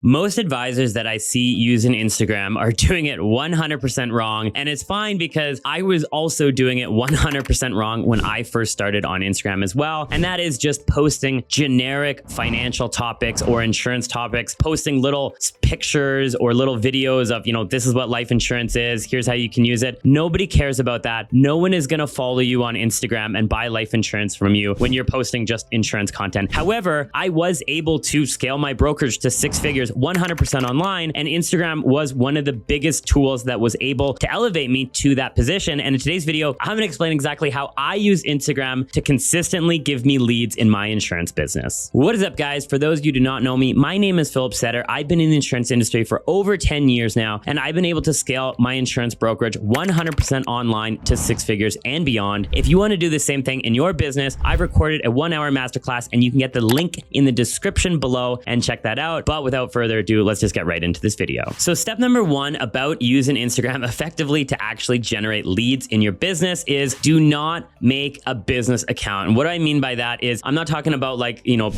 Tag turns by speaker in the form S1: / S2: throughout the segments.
S1: Most advisors that I see using Instagram are doing it 100% wrong. And it's fine because I was also doing it 100% wrong when I first started on Instagram as well. And that is just posting generic financial topics or insurance topics, posting little pictures or little videos of, this is what life insurance is. Here's how you can use it. Nobody cares about that. No one is going to follow you on Instagram and buy life insurance from you when you're posting just insurance content. However, I was able to scale my brokerage to 6 figures 100% online, and Instagram was one of the biggest tools that was able to elevate me to that position. And in today's video, I'm going to explain exactly how I use Instagram to consistently give me leads in my insurance business. What is up, guys? For those of you who do not know me, my name is Philip Setter. I've been in the insurance industry for over 10 years now, and I've been able to scale my insurance brokerage 100% online to 6 figures and beyond. If you want to do the same thing in your business, I've recorded a 1-hour masterclass, and you can get the link in the description below and check that out. But without further ado, let's just get right into this video. So step number 1 about using Instagram effectively to actually generate leads in your business is do not make a business account. And what I mean by that is I'm not talking about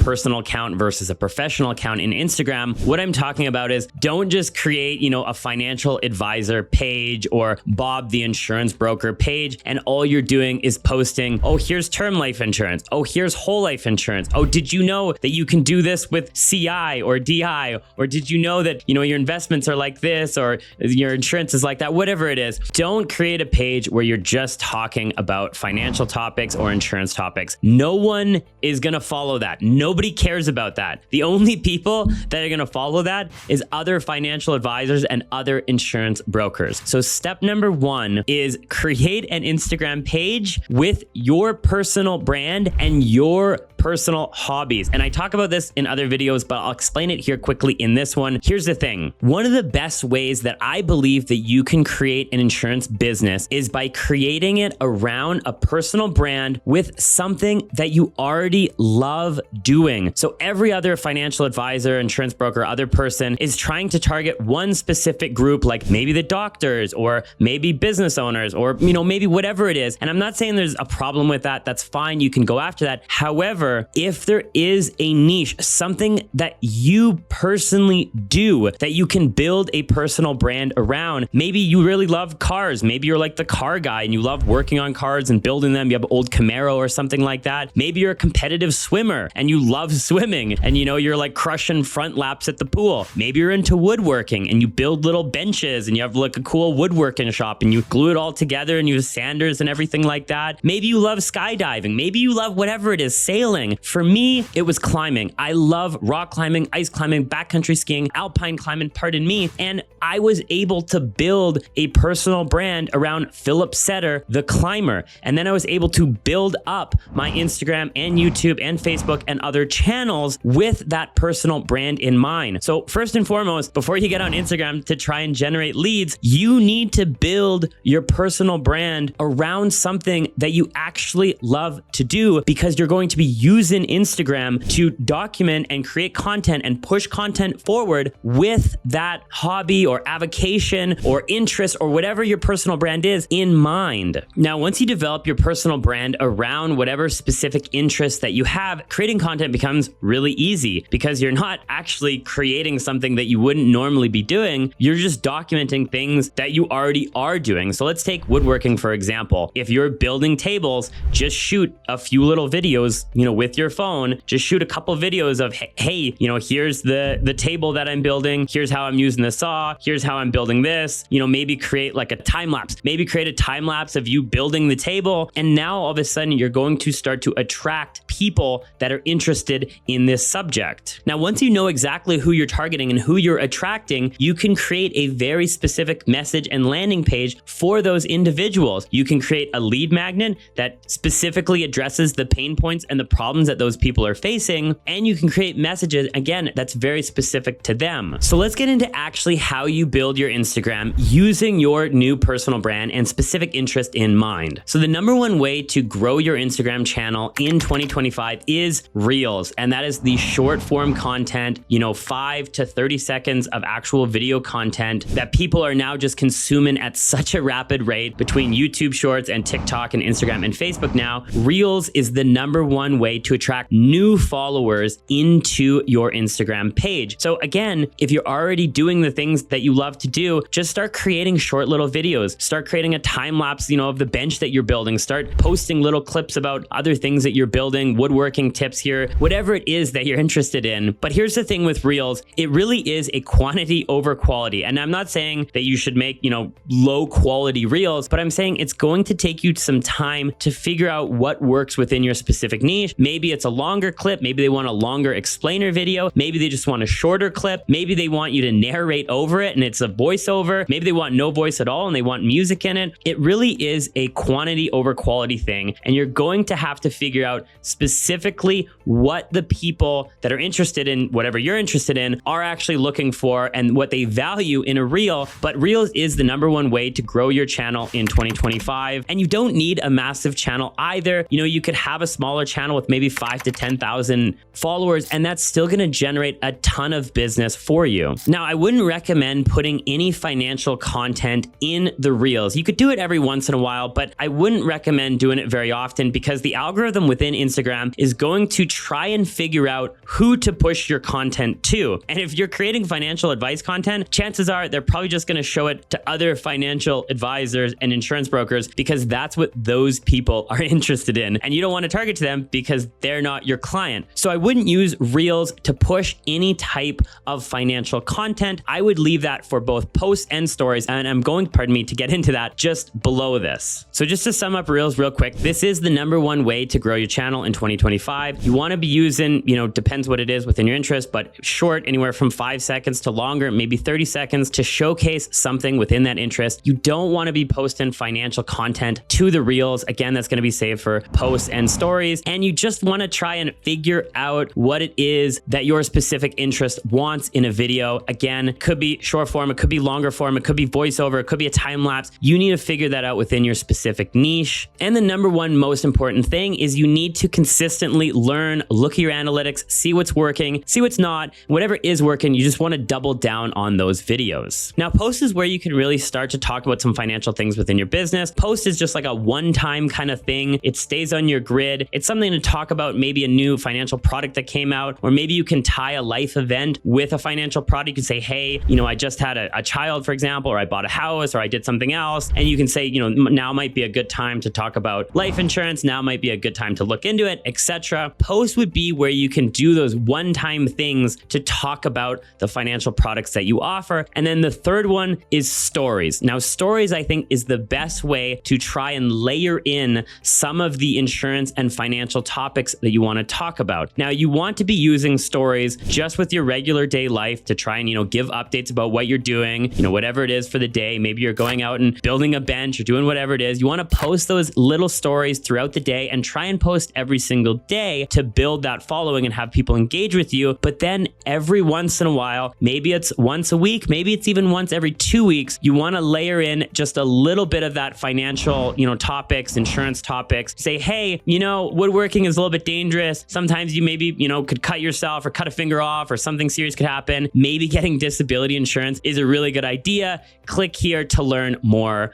S1: personal account versus a professional account in Instagram. What I'm talking about is don't just create, a financial advisor page or Bob the insurance broker page, and all you're doing is posting, oh, here's term life insurance. Oh, here's whole life insurance. Oh, did you know that you can do this with CI or DI? Or did you know that, your investments are like this or your insurance is like that? Whatever it is, don't create a page where you're just talking about financial topics or insurance topics. No one is going to follow that. Nobody cares about that. The only people that are going to follow that is other financial advisors and other insurance brokers. So step number 1 is create an Instagram page with your personal brand and your personal hobbies. And I talk about this in other videos, but I'll explain it here quickly in this one. Here's the thing. One of the best ways that I believe that you can create an insurance business is by creating it around a personal brand with something that you already love doing. So every other financial advisor, insurance broker, other person is trying to target one specific group, like maybe the doctors or maybe business owners or, maybe whatever it is. And I'm not saying there's a problem with that. That's fine. You can go after that. However, if there is a niche, something that you personally do that you can build a personal brand around, maybe you really love cars. Maybe you're like the car guy and you love working on cars and building them. You have an old Camaro or something like that. Maybe you're a competitive swimmer and you love swimming and you're like crushing front laps at the pool. Maybe you're into woodworking and you build little benches and you have like a cool woodworking shop and you glue it all together and you have sanders and everything like that. Maybe you love skydiving. Maybe you love whatever it is, sailing. For me, it was climbing. I love rock climbing, ice climbing, backcountry skiing, alpine climbing, pardon me. And I was able to build a personal brand around Philip Setter, the climber. And then I was able to build up my Instagram and YouTube and Facebook and other channels with that personal brand in mind. So first and foremost, before you get on Instagram to try and generate leads, you need to build your personal brand around something that you actually love to do, because you're going to be using Instagram to document and create content and push content forward with that hobby or avocation or interest or whatever your personal brand is in mind. Now, once you develop your personal brand around whatever specific interest that you have, creating content becomes really easy because you're not actually creating something that you wouldn't normally be doing. You're just documenting things that you already are doing. So let's take woodworking, for example. If you're building tables, just shoot a few little videos, with your phone. Just shoot a couple videos of, hey, here's the table that I'm building. Here's how I'm using the saw. Here's how I'm building this. Maybe create like a time lapse. Maybe create a time lapse of you building the table. And now all of a sudden you're going to start to attract people that are interested in this subject. Now, once you know exactly who you're targeting and who you're attracting, you can create a very specific message and landing page for those individuals. You can create a lead magnet that specifically addresses the pain points and the problems that those people are facing, and you can create messages, again, that's very specific to them. So let's get into actually how you build your Instagram using your new personal brand and specific interest in mind. So the number one way to grow your Instagram channel in 2025 is Reels, and that is the short form content, 5 to 30 seconds of actual video content that people are now just consuming at such a rapid rate between YouTube Shorts and TikTok and Instagram and Facebook now. Reels is the number one way way to attract new followers into your Instagram page. So again, if you're already doing the things that you love to do, just start creating short little videos. Start creating a time lapse, of the bench that you're building. Start posting little clips about other things that you're building, woodworking tips here, whatever it is that you're interested in. But here's the thing with Reels, it really is a quantity over quality. And I'm not saying that you should make, low quality Reels, but I'm saying it's going to take you some time to figure out what works within your specific niche. Maybe it's a longer clip. Maybe they want a longer explainer video. Maybe they just want a shorter clip. Maybe they want you to narrate over it and it's a voiceover. Maybe they want no voice at all and they want music in it. It really is a quantity over quality thing. And you're going to have to figure out specifically what the people that are interested in whatever you're interested in are actually looking for and what they value in a Reel. But Reels is the #1 way to grow your channel in 2025. And you don't need a massive channel either. You could have a smaller channel with maybe 5,000 to 10,000 followers, and that's still going to generate a ton of business for you. Now, I wouldn't recommend putting any financial content in the Reels. You could do it every once in a while, but I wouldn't recommend doing it very often because the algorithm within Instagram is going to try and figure out who to push your content to. And if you're creating financial advice content, chances are they're probably just going to show it to other financial advisors and insurance brokers because that's what those people are interested in. And you don't want to target to them because they're not your client. So I wouldn't use Reels to push any type of financial content. I would leave that for both posts and stories. And I'm going, to get into that just below this. So just to sum up Reels real quick, this is the #1 way to grow your channel in 2025. You want to be using, depends what it is within your interest, but short, anywhere from 5 seconds to longer, maybe 30 seconds to showcase something within that interest. You don't want to be posting financial content to the Reels. Again, that's going to be saved for posts and stories. And you just want to try and figure out what it is that your specific interest wants in a video. Again, it could be short form, it could be longer form, it could be voiceover, it could be a time lapse. You need to figure that out within your specific niche. And the #1 most important thing is you need to consistently learn, look at your analytics, see what's working, see what's not. Whatever is working, you just want to double down on those videos. Now, post is where you can really start to talk about some financial things within your business. Post is just like a one-time kind of thing. It stays on your grid. It's something to talk about, maybe a new financial product that came out, or maybe you can tie a life event with a financial product. You can say, hey, I just had a child, for example, or I bought a house, or I did something else. And you can say, now might be a good time to talk about life insurance. Now might be a good time to look into it, etc. Post would be where you can do those one-time things to talk about the financial products that you offer. And then the third one is stories. Now, stories, I think, is the best way to try and layer in some of the insurance and financial topics that you want to talk about. Now, you want to be using stories just with your regular day life to try and, give updates about what you're doing, whatever it is for the day. Maybe you're going out and building a bench or doing whatever it is. You want to post those little stories throughout the day and try and post every single day to build that following and have people engage with you. But then every once in a while, maybe it's once a week, maybe it's even once every 2 weeks, you want to layer in just a little bit of that financial, topics, insurance topics. Say, hey, woodworking is a little bit dangerous. Sometimes you maybe, could cut yourself or cut a finger off or something serious could happen. Maybe getting disability insurance is a really good idea. Click here to learn more,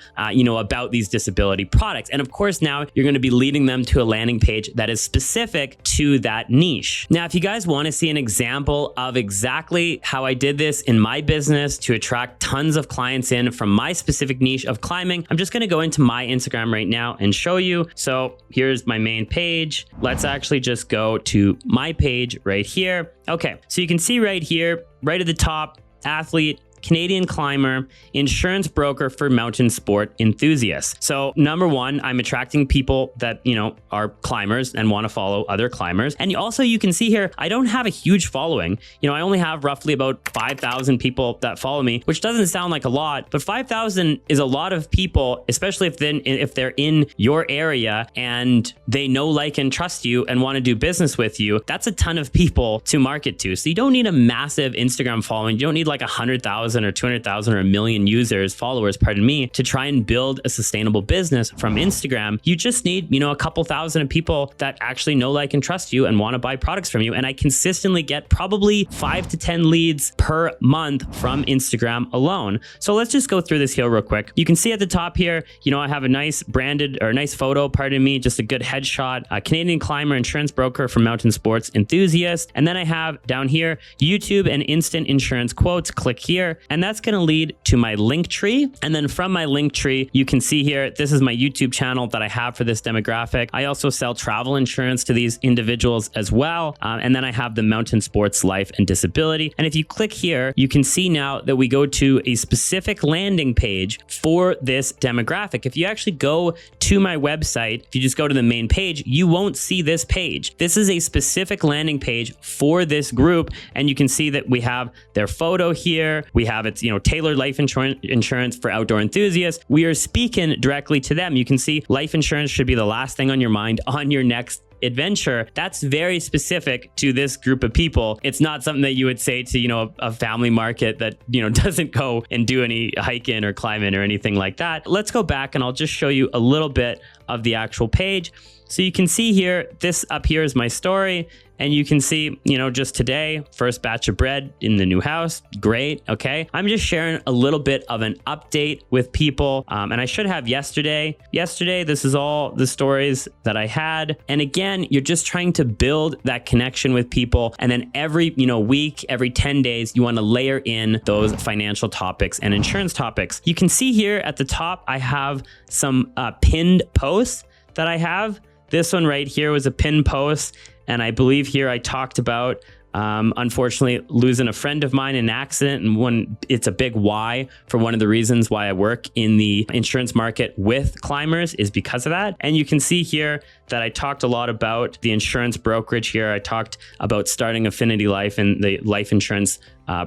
S1: about these disability products. And of course, now you're going to be leading them to a landing page that is specific to that niche. Now, if you guys want to see an example of exactly how I did this in my business to attract tons of clients in from my specific niche of climbing, I'm just going to go into my Instagram right now and show you. So here's my main page. Let's actually just go to my page right here. Okay, so you can see right here, right at the top, athlete, Canadian climber, insurance broker for mountain sport enthusiasts. So #1, I'm attracting people that, are climbers and want to follow other climbers. And also you can see here, I don't have a huge following. I only have roughly about 5,000 people that follow me, which doesn't sound like a lot, but 5,000 is a lot of people, especially if they're in your area and they know, like, and trust you and want to do business with you. That's a ton of people to market to. So you don't need a massive Instagram following. You don't need like 100,000 100,000 or 200,000 or a million followers, pardon me, to try and build a sustainable business from Instagram. You just need, a couple thousand of people that actually know, like, and trust you and want to buy products from you. And I consistently get probably 5 to 10 leads per month from Instagram alone. So let's just go through this here real quick. You can see at the top here, I have a nice branded or nice photo, pardon me, just a good headshot, a Canadian climber, insurance broker for mountain sports enthusiasts. And then I have down here, YouTube and instant insurance quotes. Click here, and that's going to lead to my link tree. And then from my link tree, you can see here, this is my YouTube channel that I have for this demographic. I also sell travel insurance to these individuals as well. And then I have the mountain sports, life, and disability. And if you click here, you can see now that we go to a specific landing page for this demographic. If you actually go to my website, if you just go to the main page, you won't see this page. This is a specific landing page for this group. And you can see that we have their photo here. We have it's, tailored life insurance for outdoor enthusiasts. We are speaking directly to them. You can see life insurance should be the last thing on your mind on your next adventure. That's very specific to this group of people. It's not something that you would say to, a family market that, doesn't go and do any hiking or climbing or anything like that. Let's go back and I'll just show you a little bit of the actual page. So you can see here, this up here is my story. And you can see, just today, first batch of bread in the new house. Great. Okay. I'm just sharing a little bit of an update with people. And I should have yesterday. This is all the stories that I had. And again, you're just trying to build that connection with people. And then every, week, every 10 days, you want to layer in those financial topics and insurance topics. You can see here at the top, I have some pinned posts that I have. This one right here was a pinned post. And I believe here I talked about, unfortunately, losing a friend of mine in an accident. And it's a big why for one of the reasons why I work in the insurance market with climbers is because of that. And you can see here that I talked a lot about the insurance brokerage here. I talked about starting Affinity Life and the life insurance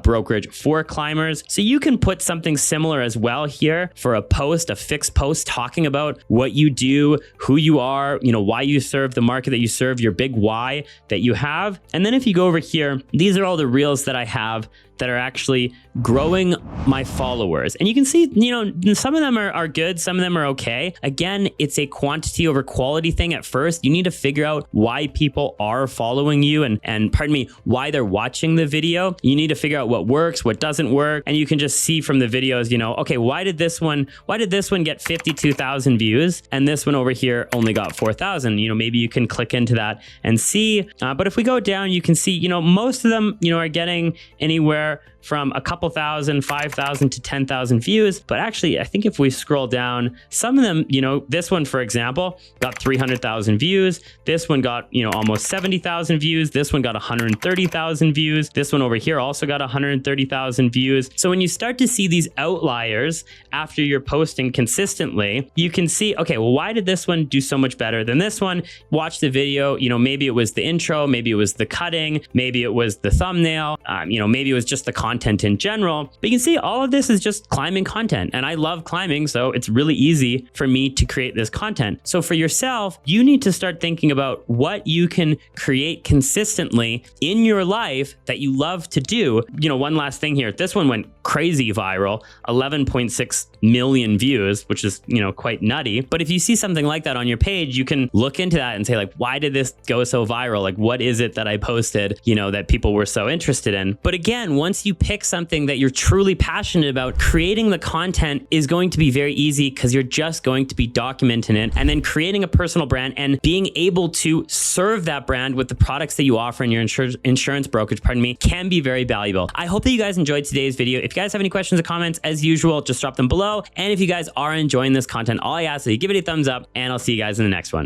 S1: brokerage for climbers. So you can put something similar as well here for a post, a fixed post talking about what you do, who you are, why you serve the market that you serve, your big why that you have. And then if you go over here, these are all the reels that I have that are actually growing my followers. And you can see, some of them are good, some of them are okay. Again, it's a quantity over quality thing at first. You need to figure out why people are following you and pardon me, why they're watching the video. You need to figure out what works, what doesn't work. And you can just see from the videos, okay, why did this one get 52,000 views and this one over here only got 4,000? Maybe you can click into that and see. But if we go down, you can see, most of them, are getting anywhere from a couple thousand, 5,000 to 10,000 views. But actually, I think if we scroll down, some of them, this one, for example, got 300,000 views. This one got, almost 70,000 views. This one got 130,000 views. This one over here also got 130,000 views. So when you start to see these outliers after you're posting consistently, you can see, okay, well, why did this one do so much better than this one? Watch the video, maybe it was the intro, maybe it was the cutting, maybe it was the thumbnail, maybe it was just the content in general. But you can see all of this is just climbing content. And I love climbing, so it's really easy for me to create this content. So for yourself, you need to start thinking about what you can create consistently in your life that you love to do. One last thing here. This one went crazy viral, 11.6 million views, which is, quite nutty. But if you see something like that on your page, you can look into that and say, like, why did this go so viral? Like, what is it that I posted, that people were so interested in? But again, once you pick something that you're truly passionate about, creating the content is going to be very easy because you're just going to be documenting it and then creating a personal brand and being able to serve that brand with the products that you offer in your insurance brokerage, can be very valuable. I hope that you guys enjoyed today's video. If you guys have any questions or comments, as usual, just drop them below. And if you guys are enjoying this content, all I ask is that you give it a thumbs up, and I'll see you guys in the next one.